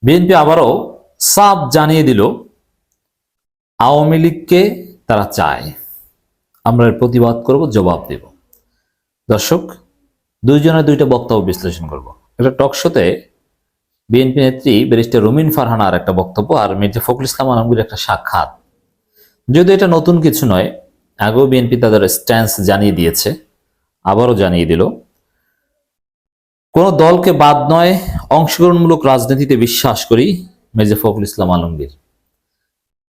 BNP আবারও সাফ জানিয়ে দিল আওয়ামী লীগকে তারা চায়। আমরা এর প্রতিবাদ করব, জবাব দেব। দর্শক, দুইজনের দুইটা বক্তব্য বিশ্লেষণ করব। একটা টক শোতে বিএনপি নেত্রী ব্যারিস্টার রুমিন ফারহানার একটা বক্তব্য আর মির্জা ফখরুল ইসলাম আলমগীর একটা সাক্ষাৎ। যদিও এটা নতুন কিছু নয়, আগেও বিএনপি তাদের স্ট্যান্স জানিয়ে দিয়েছে, আবারও জানিয়ে দিল কোন দলকে বাদ নয়, অংশগ্রহণমূলক রাজনীতিতে বিশ্বাস করি মির্জা ফখরুল ইসলাম আলমগীর।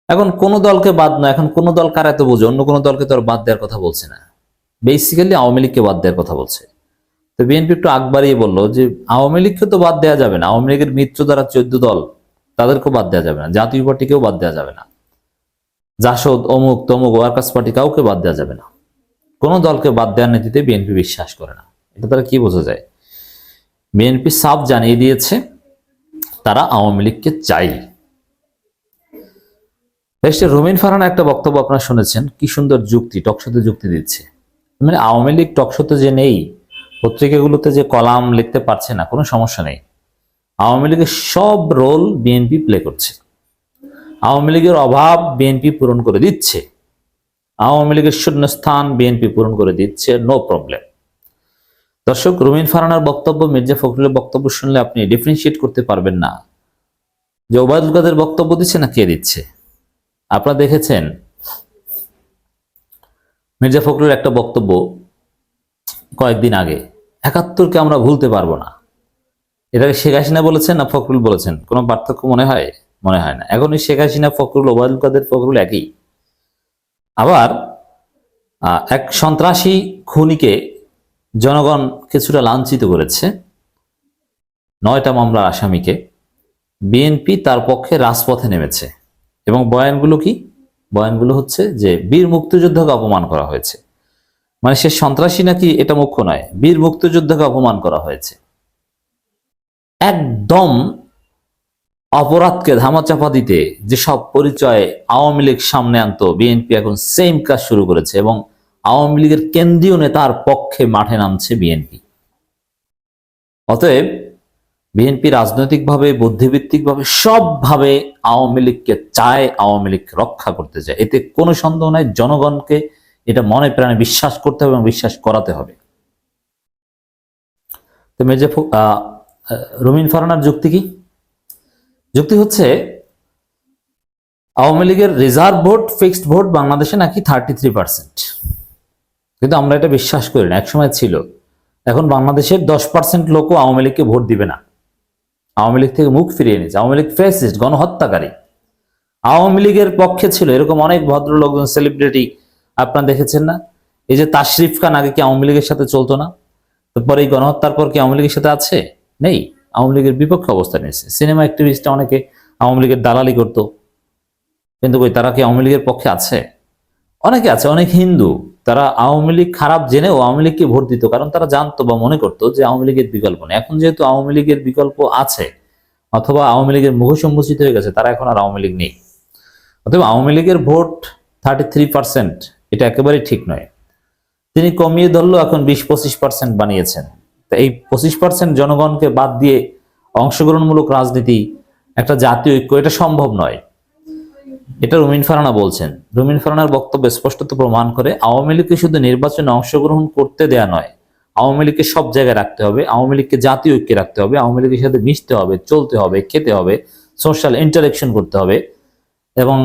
এখন কোন দলকে বাদ নয়, এখন কোন দল কার এত বোঝে? অন্য কোন দলকে তো আর বাদ দেওয়ার কথা বলছে না, বেসিক্যালি আওয়ামী লীগকে বাদ দেওয়ার কথা বলছে। তো বিএনপি একটু আগ বাড়িয়ে বললো যে আওয়ামী লীগকে তো বাদ দেওয়া যাবে না, আওয়ামী লীগের মিত্র দ্বারা 14 দল তাদেরকেও বাদ দেওয়া যাবে না, জাতীয় পার্টিকেও বাদ দেওয়া যাবে না, জাসদ অমুক তমুক ওয়ার্কার্স পার্টি কাউকে বাদ দেওয়া যাবে না। কোন দলকে বাদ দেওয়ার নীতিতে বিএনপি বিশ্বাস করে না। এটা তারা কি বোঝা যায়? বিএনপি সাফ জানিয়ে দিয়েছে তারা আওয়ামী লীগকে চাই। রুমিন ফারহানা একটা বক্তব্য আপনারা শুনেছেন, কি সুন্দর যুক্তি, টকশোতে যুক্তি দিচ্ছে। মানে আওয়ামী লীগ টকশোতে যে নেই, পত্রিকাগুলোতে যে কলাম লিখতে পারছে না, কোনো সমস্যা নেই। আওয়ামী লীগের সব রোল বিএনপি প্লে করছে, আওয়ামী লীগের অভাব বিএনপি পূরণ করে দিচ্ছে, আওয়ামী লীগের শূন্যস্থান বিএনপি পূরণ করে দিচ্ছে, নো প্রবলেম। দর্শক, রুমিন ফারহানার বক্তব্য, মির্জা ফখরুলের বক্তব্য শুনলে আপনি ডিফারেন্সিয়েট করতে পারবেন না যে ওবায়দুল কাদের বক্তব্য দিচ্ছে না কে দিচ্ছে। আপনারা দেখেছেন মির্জা ফখরুলের একটা বক্তব্য কয়েকদিন আগে, ৭১কে আমরা ভুলতে পারবো না। এটাকে শেখ হাসিনা বলেছেন না ফখরুল বলেছেন, কোনো পার্থক্য মনে হয়? মনে হয় না। এখন শেখ হাসিনা ফখরুল, ওবায়দুল কাদের ফখরুল একই। আবার এক সন্ত্রাসী খুনিকে জনগণ কিছুটা লাঞ্ছিত করেছে, 9টা মামলার আসামিকে। বিএনপি তার পক্ষে রাজপথে নেমেছে এবং বয়ানগুলো কি? বয়ানগুলো হচ্ছে যে বীর মুক্তিযোদ্ধাকে অপমান করা হয়েছে। মানে সে সন্ত্রাসী নাকি এটা মুখ্য নয়, বীর মুক্তিযোদ্ধাকে অপমান করা হয়েছে। একদম অপরাধকে ধামাচাপা দিতে যেসব পরিচয় আওয়ামী লীগ সামনে আনতো, বিএনপি এখন সেম কাজ শুরু করেছে এবং আওয়ামী লীগের কেন্দ্রীয় নেতার পক্ষে মাঠে নামছে বিএনপি। অতএব বিএনপি রাজনৈতিকভাবে, বুদ্ধিভিত্তিকভাবে, সবভাবে আওয়ামী লীগকে চায়, আওয়ামী লীগকে রক্ষা করতে চায়, এতে কোনো সন্দেহ নাই। জনগণকে এটা মনে প্রাণে বিশ্বাস করতে হবে এবং বিশ্বাস করাতে হবে। তো মির্জা রুমিন ফারহানার যুক্তি কি? যুক্তি হচ্ছে আওয়ামী লীগের রিজার্ভ ভোট, ফিক্সড ভোট বাংলাদেশে নাকি 33%, কিন্তু আমরা এটা বিশ্বাস করি না। একসময় ছিল, এখন বাংলাদেশের 10% লোকও আওয়ামী লীগকে ভোট দিবে না, আওয়ামী লীগ থেকে মুখ ফিরিয়ে নিয়েছে। আওয়ামী লীগ ফ্যাসিস্ট, গণহত্যাকারী। আওয়ামী লীগের পক্ষে ছিল এরকম অনেক ভদ্রলোকজন, সেলিব্রিটি আপনারা দেখেছেন না? এই যে তাশরিফ খান, আগে কি আওয়ামী লীগের সাথে চলতো না? তারপরে এই গণহত্যার পর কি আওয়ামী লীগের সাথে আছে? নেই, আওয়ামী লীগের বিপক্ষে অবস্থান নিয়েছে। সিনেমা অ্যাক্টিভিস্ট অনেকে আওয়ামী লীগের দালালি করতো, কিন্তু কই তারা কি আওয়ামী লীগের পক্ষে আছে? অনেকে আছে, অনেক হিন্দু, তারা আওয়ামী লীগ খারাপ জেনেও আওয়ামী লীগকে ভোট দিত, কারণ তারা জানতো বা মনে করতো যে আওয়ামী লীগের বিকল্প নেই। এখন যেহেতু আওয়ামী লীগের বিকল্প আছে, অথবা আওয়ামী লীগের মুখসম্মুচিত হয়ে গেছে, তারা এখন আর আওয়ামী লীগ নেই। অথবা আওয়ামী লীগের ভোট 33%, এটা একেবারেই ঠিক নয়। তিনি কমিয়ে ধরলো, এখন 20-25% বানিয়েছেন। তো এই 25% জনগণকে বাদ দিয়ে অংশগ্রহণমূলক রাজনীতি, একটা জাতীয় ঐক্য, এটা সম্ভব নয়। এটা রুমিন ফারহানা বলছেন। রুমিন ফারহানার বক্তব্য স্পষ্টত প্রমাণ করে আওয়ামী লীগকে শুধু নির্বাচনে অংশগ্রহণ করতে দেয়া নয়, আওয়ামী লীগকে সব জায়গায় রাখতে হবে, আওয়ামী লীগকে জাতীয় ঐক্যে রাখতে হবে, আওয়ামী লীগের সাথে মিশতে হবে, চলতে হবে, খেতে হবে, সোশ্যাল ইন্টারেকশন করতে হবে। এবং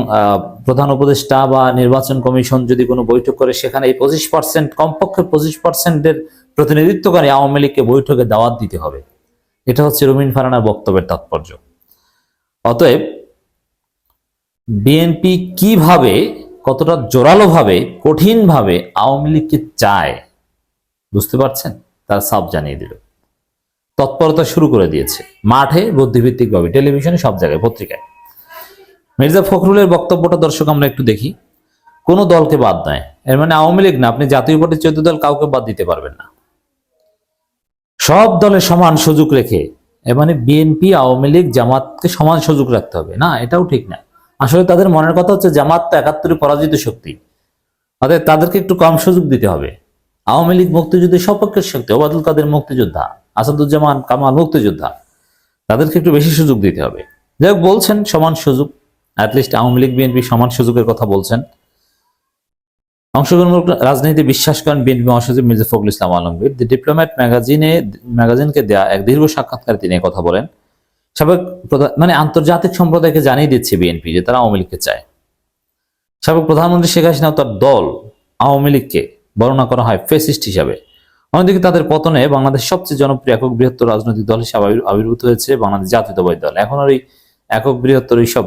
প্রধান উপদেষ্টা বা নির্বাচন কমিশন যদি কোনো বৈঠক করে, সেখানে এই 25%, কমপক্ষে 25%-এর প্রতিনিধিত্বকারী আওয়ামী লীগকে বৈঠকে দাওয়াত দিতে হবে। এটা হচ্ছে রুমিন ফারহানার বক্তব্যের তাৎপর্য। অতএব বিএনপি কিভাবে, কতটা জোরালোভাবে, কঠিনভাবে আওয়ামী লীগকে চায় বুঝতে পারছেন? তার সাফ জানিয়ে দিল, তৎপরতা শুরু করে দিয়েছে, মাঠে, বুদ্ধিভিত্তিকভাবে, টেলিভিশনে, সব জায়গায়, পত্রিকায়। মির্জা ফখরুলের বক্তব্যটা দর্শক আমরা একটু দেখি। কোন দলকে বাদ নয়, এর মানে আওয়ামী লীগ না, আপনি জাতীয় পার্টির 14 দল কাউকে বাদ দিতে পারবেন না, সব দলের সমান সুযোগ রেখে। এর মানে বিএনপি, আওয়ামী লীগ, জামাতকে সমান সুযোগ রাখতে হবে না, এটাও ঠিক না। আসলে তাদের মনের কথা হচ্ছে জামাত তো 71-এ পরাজিত শক্তি, অতএব তাদেরকে একটু কম সুযোগ দিতে হবে। আওয়ামী লীগ মুক্তিযুদ্ধের সপক্ষের শক্তি, ওবায়দুল কাদের মুক্তিযোদ্ধা, আসাদুজ্জামান কামাল মুক্তিযোদ্ধা, তাদেরকে একটু বেশি সুযোগ দিতে হবে। যাই হোক, বলছেন সমান সুযোগ, অ্যাটলিস্ট আওয়ামী লীগ বিএনপি সমান সুযোগের কথা বলছেন। অংশগ্রহণমূলক রাজনীতিতে বিশ্বাস করেন বিএনপি মহাসচিব মির্জা ফখরুল ইসলাম আলমগীর। দি ডিপ্লোম্যাট ম্যাগাজিনকে দেয়া এক দীর্ঘ সাক্ষাৎকারে তিনি কথা বলেন। সাবেক আন্তর্জাতিক সম্প্রদায়কে জানিয়ে দিচ্ছে বিএনপি যে তারা আওয়ামী লীগকে চায়। সাবেক প্রধানমন্ত্রী শেখ হাসিনা ও তার দল আওয়ামী লীগকে বর্ণনা করা হয় ফেসিস্ট হিসাবে। অন্যদিকে তাদের পতনে বাংলাদেশ সবচেয়ে জনপ্রিয় একক বৃহত্তর রাজনৈতিক দল হিসেবে আবির্ভূত হয়েছে বাংলাদেশ জাতীয়তাবাদী দল। এখন আর এই একক বৃহত্তর এইসব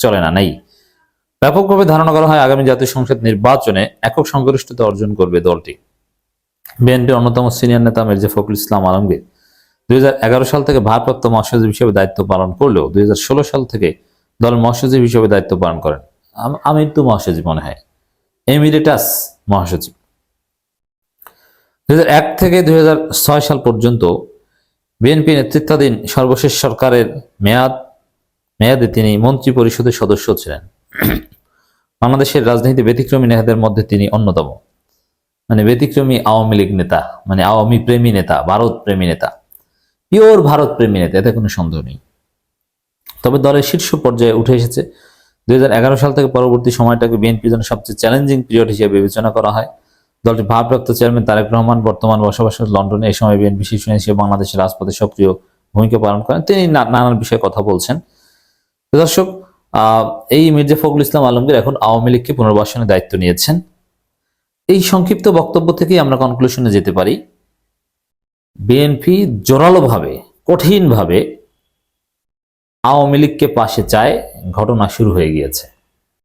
চলে না, নেই। ব্যাপকভাবে ধারণা করা হয় আগামী জাতীয় সংসদ নির্বাচনে একক সংখ্যাগরিষ্ঠতা অর্জন করবে দলটি। বিএনপির অন্যতম সিনিয়র নেতা মির্জা ফখরুল ইসলাম আলমগীর 2011 সাল থেকে ভারপ্রাপ্ত মহাসচিব হিসেবে দায়িত্ব পালন করলেও 2016 সাল থেকে দলের মহাসচিব হিসেবে দায়িত্ব পালন করেন। আমি তো মহাসচিব মনে হয়, এমিরেটাস মহাসচিব। 2001 থেকে 2006 সাল পর্যন্ত বিএনপি নেতৃত্বাধীন সর্বশেষ সরকারের মেয়াদে তিনি মন্ত্রী পরিষদের সদস্য ছিলেন। বাংলাদেশের রাজনীতি ব্যতিক্রমী নেতাদের মধ্যে তিনি অন্যতম। ব্যতিক্রমী আওয়ামী লীগ নেতা, আওয়ামী প্রেমী নেতা, ভারত প্রেমী নেতা, পিওর ভারত প্রেমী নেতা, এতে কোনো সন্দেহ নেই। তবে দলের শীর্ষ পর্যায়ে উঠে এসেছে। 2011 সাল থেকে পরবর্তী সময়টাকে বিএনপির জন্য সবচেয়ে চ্যালেঞ্জিং পিরিয়ড হিসেবে বিবেচনা করা হয়। দলটির ভারপ্রাপ্ত চেয়ারম্যান তারেক রহমান বর্তমান বসবাস লন্ডনে। এই সময় বিএনপি শীর্ষ হিসেবে বাংলাদেশের রাজপথে সক্রিয় ভূমিকা পালন করেন। তিনি নানান বিষয়ে কথা বলছেন। দর্শক, এই মির্জা ফখরুল ইসলাম আলমগীর এখন আওয়ামী লীগকে পুনর্বাসনের দায়িত্ব নিয়েছেন। এই সংক্ষিপ্ত বক্তব্য থেকেই আমরা কনক্লুশনে যেতে পারি, বিএনপি জোরালোভাবে, কঠিনভাবে আওয়ামী লীগকে পাশে চায়, ঘটনা শুরু হয়ে গিয়েছে।